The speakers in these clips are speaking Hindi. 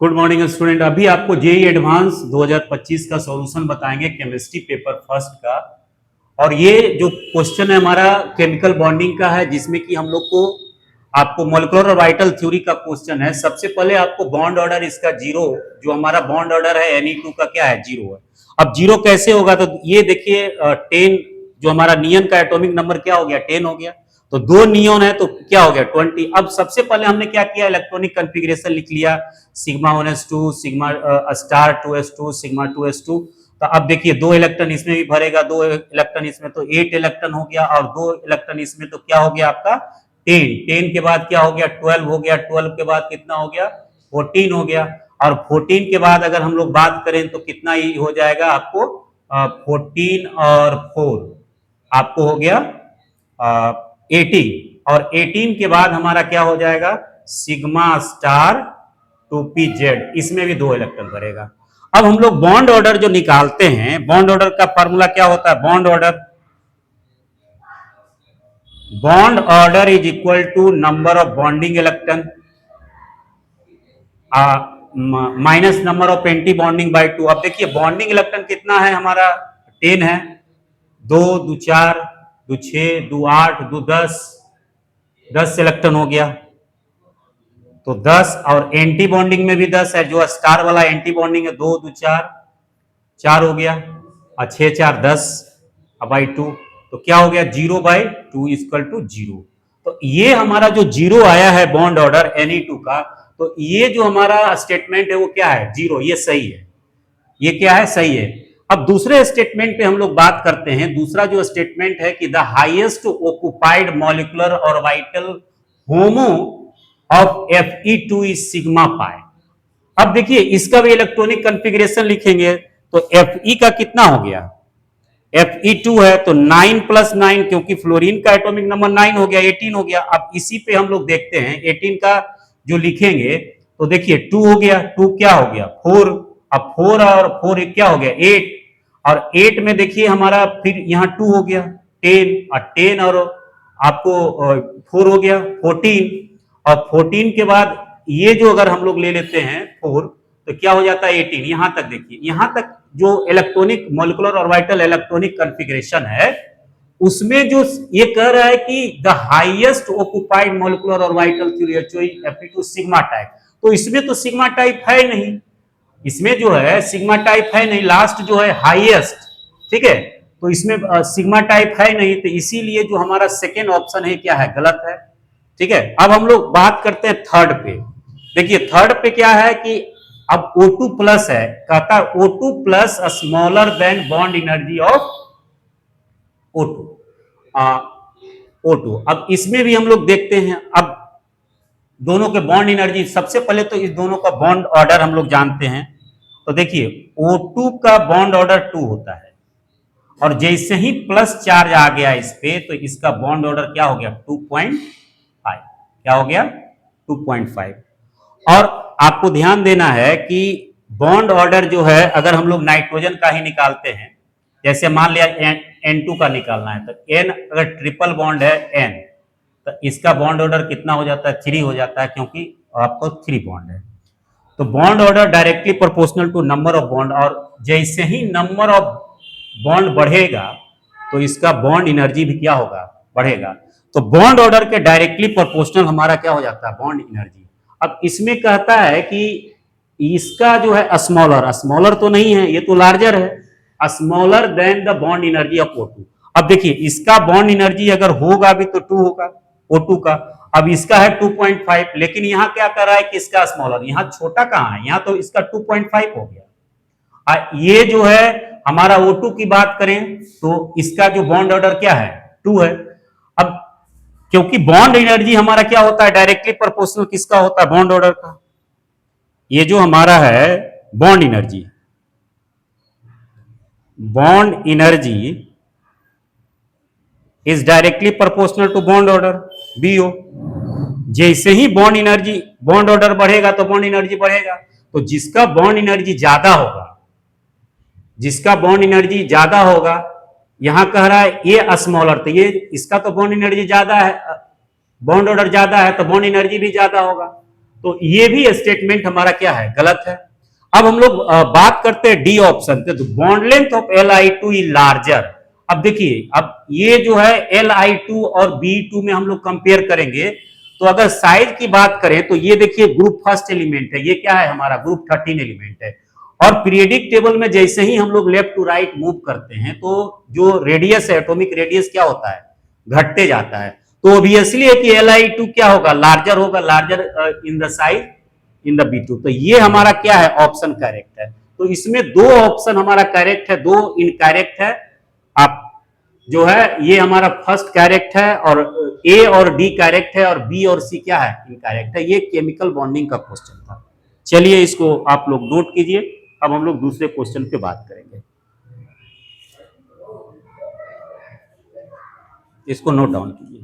Good morning student. अभी आपको जेई एडवांस 2025 का सॉल्यूशन बताएंगे केमिस्ट्री पेपर फर्स्ट का। और ये जो क्वेश्चन है हमारा केमिकल बॉन्डिंग का है, जिसमें कि हम लोग को आपको मॉलिक्यूलर और वाइटल थ्योरी का क्वेश्चन है। सबसे पहले आपको बॉन्ड ऑर्डर इसका जीरो, जो हमारा बॉन्ड ऑर्डर है Ne2 का क्या है, जीरो है। अब जीरो कैसे होगा, तो ये देखिए 10, जो हमारा नियन का एटॉमिक नंबर क्या हो गया, 10 हो गया। तो दो नियॉन है तो क्या हो गया, 20। अब सबसे पहले हमने क्या किया, इलेक्ट्रॉनिक कॉन्फ़िगरेशन लिख लिया, sigma 1s2, sigma star 2s2, sigma 2s2। तो अब देखिए दो इलेक्ट्रॉन इसमें भी भरेगा, दो इलेक्ट्रॉन इसमें, तो 8 इलेक्ट्रॉन हो गया, और दो इलेक्ट्रॉन इसमें, तो क्या हो गया आपका 10। 10 के बाद क्या हो गया, 12 हो गया। 12 के बाद कितना हो गया, 14 हो गया। और 14 के बाद अगर हम लोग बात करें तो कितना ही हो जाएगा आपको, 14 और 4 आपको हो गया 18। और 18 के बाद हमारा क्या हो जाएगा, सिग्मा स्टार 2pz, इसमें भी दो इलेक्ट्रॉन भरेगा। अब हम लोग बॉन्ड ऑर्डर जो निकालते हैं, बॉन्ड ऑर्डर का फॉर्मूला क्या होता है, bond order is equal to number of bonding electron minus number of anti bonding by 2। अब देखिए बॉन्डिंग इलेक्ट्रॉन कितना है हमारा, 10 है। 2 2 4 2 6 2 8 2 10, 10 इलेक्ट्रॉन हो गया। तो 10, और एंटी बॉन्डिंग में भी 10 है, जो स्टार वाला एंटी बॉन्डिंग है। 2 2 4 4 हो गया, और 6 4 10 बाई 2। तो क्या हो गया, 0/2 इक्वल टू 0। तो ये हमारा जो जीरो आया है बॉन्ड ऑर्डर Ne2 का, तो ये जो हमारा स्टेटमेंट है वो क्या है, जीरो। ये सही है, ये क्या है, सही है। अब दूसरे स्टेटमेंट पे हम लोग बात करते हैं। दूसरा जो स्टेटमेंट है कि द हाईएस्ट ऑक्युपाइड मॉलिक्यूलर और vital homo of Fe2 is sigma pi. अब देखिए इसका भी इलेक्ट्रॉनिक कॉन्फ़िगरेशन लिखेंगे, तो Fe का कितना हो गया, Fe2 है तो 9 + 9, क्योंकि फ्लोरीन का एटॉमिक नंबर 9 हो गया, 18 हो गया। अब इसी पे हम लोग देखते हैं 18 का जो लिखेंगे, तो देखिए 2 हो गया, 2 क्या हो गया 4। अब 4 और 4 क्या हो गया 8, और 8 में देखिए हमारा फिर यहाँ 2 हो गया 10, और 10 और आपको 4 हो गया 14। और 14 के बाद ये जो अगर हम लोग ले लेते हैं 4, तो क्या हो जाता है 18। यहां तक देखिए, यहां तक जो इलेक्ट्रॉनिक मॉलिक्यूलर और वाइटल इलेक्ट्रॉनिक कॉन्फ़िगरेशन है, उसमें जो ये कह रहा है कि द हाईएस्ट ऑक्युपाइड मॉलिक्यूलर और वाइटल Fe2 सिग्मा टाइप। तो इसमें तो सिग्मा टाइप है नहीं, इसमें जो है सिग्मा टाइप है नहीं, लास्ट जो है हाईएस्ट, ठीक है। तो इसमें सिग्मा टाइप है नहीं, तो इसीलिए जो हमारा सेकेंड ऑप्शन है क्या है, गलत है, ठीक है। अब हम लोग बात करते हैं थर्ड पे। देखिए थर्ड पे क्या है कि अब O2 प्लस है, कहता है O2 plus smaller than bond energy of O2। O2, अब इसमें भी हम लोग देखते हैं। अब दोनों के बॉन्ड एनर्जी, सबसे पहले तो इस दोनों का बॉन्ड ऑर्डर हम लोग जानते हैं। तो देखिए O2 का बॉन्ड ऑर्डर 2 होता है, और जैसे ही प्लस चार्ज आ गया इस पे, तो इसका बॉन्ड ऑर्डर क्या हो गया 2.5। क्या हो गया 2.5। और आपको ध्यान देना है कि बॉन्ड ऑर्डर जो है, अगर हम लोग नाइट्रोजन का ही निकालते हैं, जैसे मान लिया N2 का निकालना है, तो N अगर ट्रिपल बॉन्ड है N, तो इसका बॉन्ड ऑर्डर कितना हो जाता है, 3 हो जाता है, क्योंकि आपको 3 बॉन्ड है। तो bond order directly proportional to number of bond, और जैसे ही नंबर ऑफ बॉन्ड बढ़ेगा तो इसका बॉन्ड एनर्जी भी क्या होगा, बढ़ेगा। तो बॉन्ड ऑर्डर के डायरेक्टली प्रोपोर्शनल हमारा क्या हो जाता है, बॉन्ड एनर्जी। अब इसमें कहता है कि इसका जो है स्मॉलर, स्मॉलर तो नहीं है, ये तो लार्जर है, smaller than the bond energy of O2। अब देखिए इसका बॉन्ड एनर्जी अगर होगा भी तो 2 होगा O2 का। अब इसका है 2.5, लेकिन यहां क्या कर रहा है कि इसका स्मॉलर, यहां छोटा कहां है, यहां तो इसका 2.5 हो गया। ये जो है हमारा O2 की बात करें तो इसका जो बॉन्ड ऑर्डर क्या है 2 है। अब क्योंकि बॉन्ड एनर्जी हमारा क्या होता है, डायरेक्टली प्रोपोर्शनल किसका होता है, बॉन्ड ऑर्डर का। ये जो हमारा है bond energy, bond energy is directly proportional to bond order BO। जैसे ही बॉन्ड एनर्जी, बॉन्ड ऑर्डर बढ़ेगा तो बॉन्ड एनर्जी बढ़ेगा। तो जिसका बॉन्ड एनर्जी ज्यादा होगा, जिसका बॉन्ड एनर्जी ज्यादा होगा, यहां कह रहा है ये स्मॉलर, तो ये इसका तो बॉन्ड एनर्जी ज्यादा है, बॉन्ड ऑर्डर ज्यादा है, तो बॉन्ड एनर्जी भी ज्यादा होगा। तो ये भी स्टेटमेंट हमारा क्या है, गलत है। अब हम लोग बात करते हैं डी ऑप्शन पे, तो bond length of Li2 is larger. अब देखिए, अब ये जो है Li2 और B2 में हम लोग कंपेयर करेंगे, तो अगर साइज की बात करें तो ये देखिए ग्रुप फर्स्ट एलिमेंट है, ये क्या है हमारा ग्रुप 13 एलिमेंट है। और पीरियडिक टेबल में जैसे ही हम लोग लेफ्ट टू राइट मूव करते हैं तो जो रेडियस है, एटॉमिक रेडियस क्या होता है, घटते जाता है। तो ऑब्वियसली है कि Li2 क्या होगा, लार्जर होगा, larger in the size in the B2। तो ये हमारा क्या है, ऑप्शन करेक्ट है। तो इसमें दो ऑप्शन हमारा करेक्ट है, दो इनकरेक्ट है। आप जो है ये हमारा फर्स्ट करेक्ट है, और ए और डी करेक्ट है, और बी और सी क्या है, इनकरेक्ट है। ये केमिकल बॉन्डिंग का क्वेश्चन था। चलिए इसको आप लोग नोट कीजिए। अब हम लोग दूसरे क्वेश्चन पे बात करेंगे, इसको नोट डाउन कीजिए।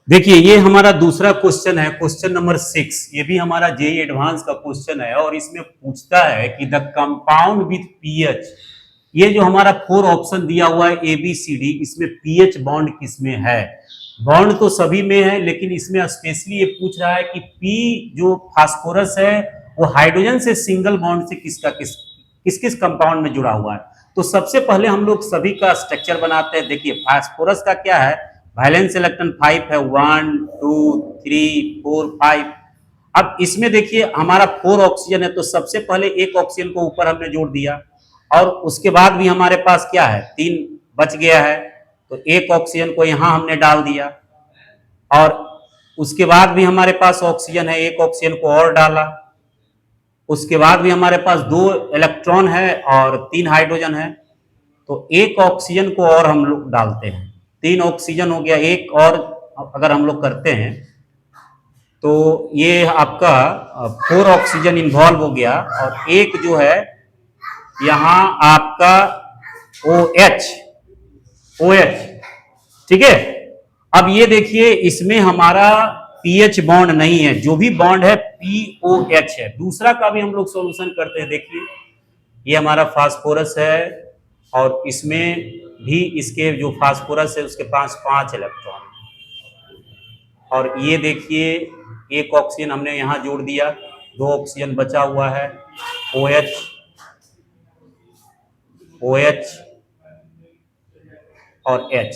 देखिए ये हमारा दूसरा क्वेश्चन है, क्वेश्चन नंबर 6। ये भी हमारा जेई एडवांस का क्वेश्चन है, और इसमें पूछता है कि द कंपाउंड विथ पीएच, ये जो हमारा 4 ऑप्शन दिया हुआ है ए बी सी डी, इसमें पीएच बॉन्ड किसमें है। बॉन्ड तो सभी में है, लेकिन इसमें स्पेशली ये पूछ रहा है कि पी जो फास्फोरस है वो हाइड्रोजन से सिंगल बॉन्ड से किस किस कंपाउंड में जुड़ा हुआ है। तो सबसे पहले हम लोग सभी का स्ट्रक्चर बनाते हैं। देखिए फास्फोरस का क्या है, वैलेंस इलेक्ट्रॉन 5 है, 1 2 3 4 5। अब इसमें देखिए हमारा 4 ऑक्सीजन है, तो सबसे पहले एक ऑक्सीजन को ऊपर हमने जोड़ दिया, और उसके बाद भी हमारे पास क्या है, 3 बच गया है, तो एक ऑक्सीजन को यहां हमने डाल दिया, और उसके बाद भी हमारे पास ऑक्सीजन है, एक ऑक्सीजन को और डाला, उसके बाद भी हमारे पास 2 इलेक्ट्रॉन है और 3 हाइड्रोजन है, तो एक ऑक्सीजन को और हम लोग डालते हैं, 3 ऑक्सीजन हो गया, एक और अगर हम लोग करते हैं तो ये आपका 4 ऑक्सीजन इन्वॉल्व हो गया, और एक जो है यहां आपका OH, ठीक है। अब ये देखिए इसमें हमारा पीएच बॉन्ड नहीं है, जो भी बॉन्ड है POH है। दूसरा का भी हम लोग सॉल्यूशन करते हैं। देखिए ये हमारा फास्फोरस है, और इसमें भी इसके जो फास्फोरस है उसके पास 5 इलेक्ट्रॉन, और ये देखिए एक ऑक्सीजन हमने यहां जोड़ दिया, 2 ऑक्सीजन बचा हुआ है, OH और H।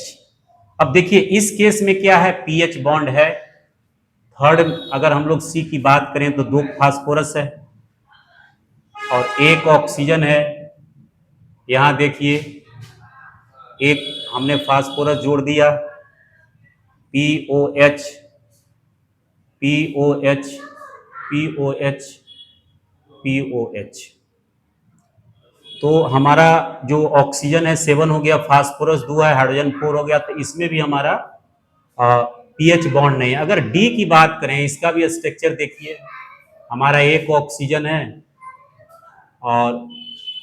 अब देखिए इस केस में क्या है, पीएच बॉन्ड है। थर्ड अगर हम लोग सी की बात करें तो 2 फास्फोरस है और एक ऑक्सीजन है। यहां देखिए एक हमने फास्फोरस जोड़ दिया, POH, POH, POH, POH। तो हमारा जो ऑक्सीजन है 7 हो गया, फास्फोरस 2 है, हाइड्रोजन 4 हो गया, तो इसमें भी हमारा पीएच बॉन्ड नहीं है। अगर डी की बात करें, इसका भी स्ट्रक्चर देखिए, हमारा एक ऑक्सीजन है और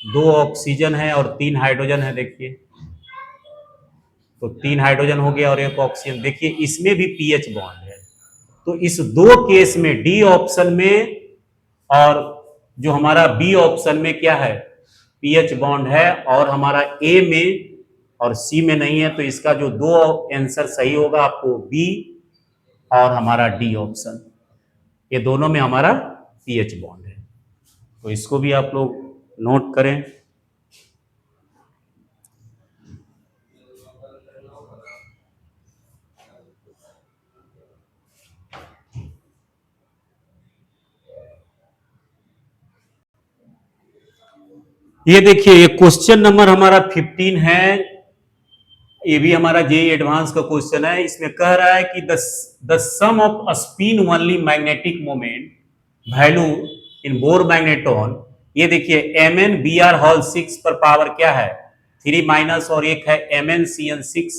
2 ऑक्सीजन है और 3 हाइड्रोजन है। देखिए तो 3 हाइड्रोजन हो गया और एक ऑक्सीजन, देखिए इसमें भी पीएच बॉन्ड है। तो इस 2 केस में डी ऑप्शन में और जो हमारा बी ऑप्शन में क्या है, पीएच बॉन्ड है, और हमारा ए में और सी में नहीं है। तो इसका जो 2 आंसर सही होगा आपको बी और हमारा डी ऑप्शन, ये दोनों में हमारा पीएच बॉन्ड है। तो इसको भी आप लोग नोट करें। ये देखिए ये क्वेश्चन नंबर हमारा 15 है, ये भी हमारा जेई एडवांस का क्वेश्चन है। इसमें कह रहा है कि the sum of spin only magnetic moment value in Bohr magneton, ये देखिए MnBr होल 6 पर पावर क्या है 3 माइनस, और एक है MnCn6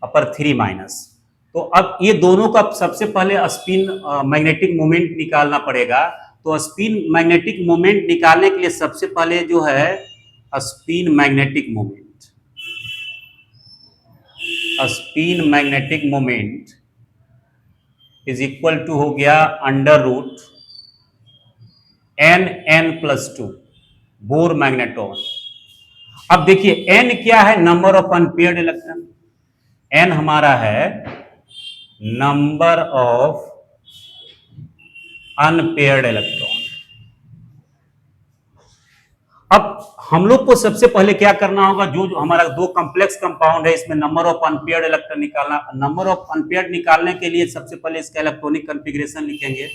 अपर 3 माइनस। तो अब ये दोनों का सबसे पहले स्पिन मैग्नेटिक मोमेंट निकालना पड़ेगा। तो स्पिन मैग्नेटिक मोमेंट निकालने के लिए सबसे पहले जो है spin magnetic moment is equal to हो गया under root n+2 bore magneton. अब देखिए n क्या है, number of unpaired electron. n हमारा है नंबर ऑफ अनपेयर्ड इलेक्ट्रॉन। अब हम लोग को सबसे पहले क्या करना होगा, जो हमारा दो कॉम्प्लेक्स कंपाउंड है इसमें नंबर ऑफ अनपेयर्ड इलेक्ट्रॉन निकालना। नंबर ऑफ अनपेयर्ड निकालने के लिए सबसे पहले इसका इलेक्ट्रॉनिक कॉन्फ़िगरेशन लिखेंगे।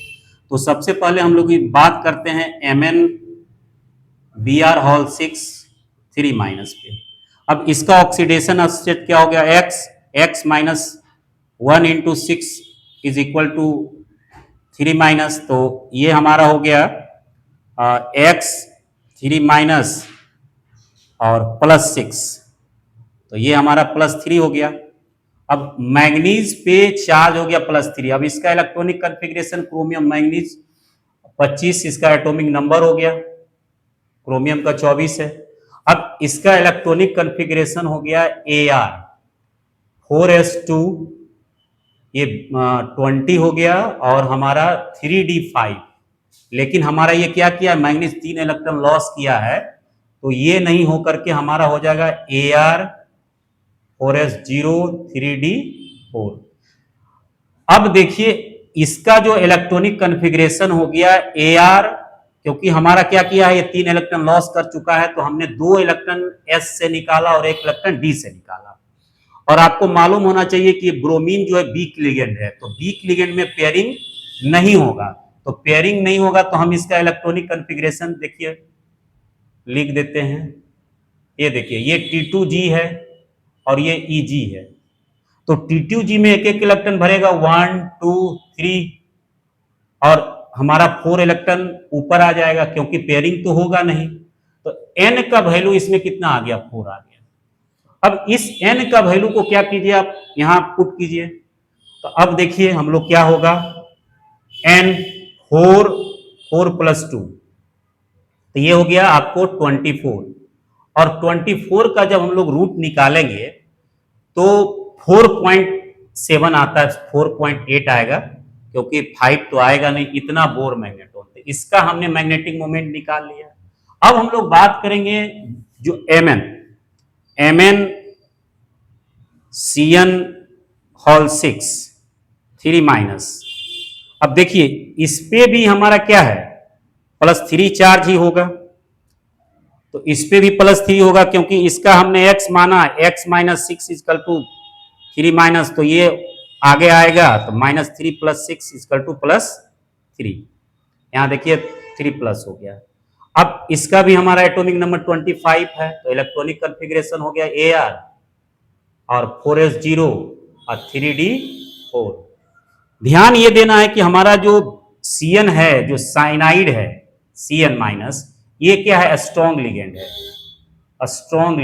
तो सबसे पहले हम लोग बात करते हैं MnBr होल 6 3 माइनस पे। अब इसका ऑक्सीडेशन स्टेट क्या हो गया, x minus 1 into 6 is equal to 3 minus. तो ये हमारा हो गया x 3 माइनस और +6, तो ये हमारा +3 हो गया। अब मैग्नीज पे चार्ज हो गया +3। अब इसका इलेक्ट्रॉनिक कॉन्फ़िगरेशन क्रोमियम मैग्नीज 25 इसका एटॉमिक नंबर हो गया, क्रोमियम का 24 है। अब इसका इलेक्ट्रॉनिक कॉन्फ़िगरेशन हो गया Ar 4s2, ये 20 हो गया और हमारा 3d5। लेकिन हमारा ये क्या किया, मैग्नीज 3 इलेक्ट्रॉन लॉस किया है, तो ये नहीं होकर के हमारा हो जाएगा Ar 4s0 3d4। अब देखिए इसका जो इलेक्ट्रॉनिक कॉन्फ़िगरेशन हो गया Ar, क्योंकि हमारा क्या किया है, ये 3 इलेक्ट्रॉन लॉस कर चुका है, तो हमने 2 इलेक्ट्रॉन s से निकाला और 1 इलेक्ट्रॉन d से निकाला। और आपको मालूम होना चाहिए कि ब्रोमीन जो है वीक लिगेंड है, तो वीक लिगेंड में पेयरिंग नहीं होगा। तो पेयरिंग नहीं होगा तो हम इसका इलेक्ट्रॉनिक कॉन्फ़िगरेशन देखिए लिख देते हैं। ये देखिए ये T2G है और ये Eg है। तो T2G में एक एक इलेक्ट्रॉन भरेगा 1 2 3 और हमारा 4 इलेक्ट्रॉन ऊपर आ जाएगा, क्योंकि पेयरिंग तो होगा नहीं। तो n का वैल्यू इसमें कितना आ गया, 4 आ गया। अब इस n का वैल्यू को क्या कीजिए, आप यहां पुट कीजिए। तो अब देखिए हम लोग क्या होगा, n 4 + 2, तो ये हो गया आपको 24। और 24 का जब हम लोग रूट निकालेंगे तो 4.7 आता है, 4.8 आएगा, क्योंकि 5 तो आएगा नहीं, इतना बोर मैग्नेटॉन। तो इसका हमने मैग्नेटिक मोमेंट निकाल लिया। अब हम लोग बात करेंगे जो Mn Cn होल 6 3 माइनस। अब देखिए इस पे भी हमारा क्या है, +3 चार्ज ही होगा, तो इस पे भी +3 होगा, क्योंकि इसका हमने x माना, x minus 6 equal to 3 minus, तो ये आगे आएगा, तो -3 + 6 इक्वल टू +3। यहां देखिए 3+ हो गया। अब इसका भी हमारा एटॉमिक नंबर 25 है, तो इलेक्ट्रॉनिक कॉन्फ़िगरेशन हो गया Ar और 4s0 और 3d4। ध्यान ये देना है कि हमारा जो Cn है, जो साइनाइड है Cn माइनस, ये क्या है, स्ट्रॉन्ग लिगेंड है। स्ट्रॉन्ग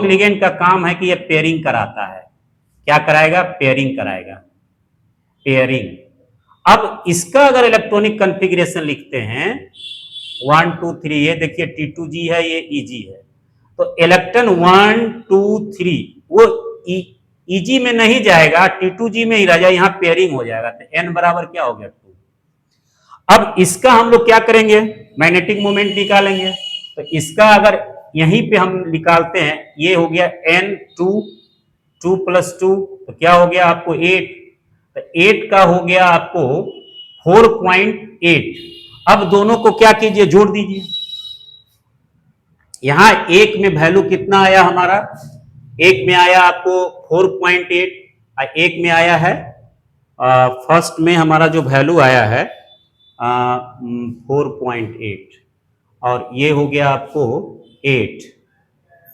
लिगेंड का काम है कि ये पेयरिंग कराता है। क्या कराएगा, पेयरिंग कराएगा, पेयरिंग। अब इसका अगर इलेक्ट्रॉनिक कॉन्फ़िगरेशन लिखते हैं 1 2 3, ये देखिए T2G है, ये Eg है। तो इलेक्ट्रॉन 1 2 3 वो Eg में नहीं जाएगा, T2G में ही रह जाएगा, यहां पेयरिंग हो जाएगा। तो n बराबर क्या हो गया, 2। अब इसका हम लोग क्या करेंगे, मैग्नेटिक मोमेंट निकालेंगे। तो इसका अगर यहीं पे हम निकालते हैं, ये हो गया n2 2 + 2, तो क्या हो गया आपको 8। तो 8 का हो गया आपको 4.8। अब दोनों को क्या कीजिए, जोड़ दीजिए। यहां एक में वैल्यू कितना आया हमारा, एक में आया आपको 4.8, एक में आया है फर्स्ट में हमारा जो वैल्यू आया है 4.8, और ये हो गया आपको 8।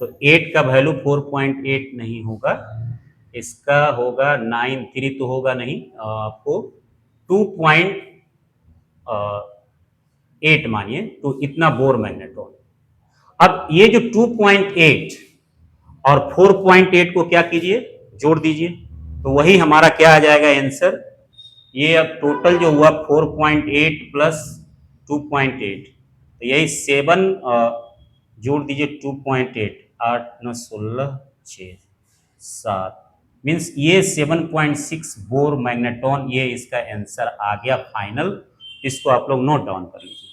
तो 8 का वैल्यू 4.8 नहीं होगा, इसका होगा 9 3 तो होगा नहीं, आपको 2.8 मानिए, तो इतना बोर मैग्नेटॉन। अब ये जो 2.8 और 4.8 को क्या कीजिए, जोड़ दीजिए, तो वही हमारा क्या आ जाएगा आंसर। ये अब टोटल जो हुआ 4.8 प्लस 2.8, तो यही 7 जोड़ दीजिए 2.8, 8 9 16 6 7, मीन्स ये 7.6 बोर मैग्नेटॉन, ये इसका आंसर आ गया फाइनल। इसको आप लोग नोट डाउन कर लीजिए।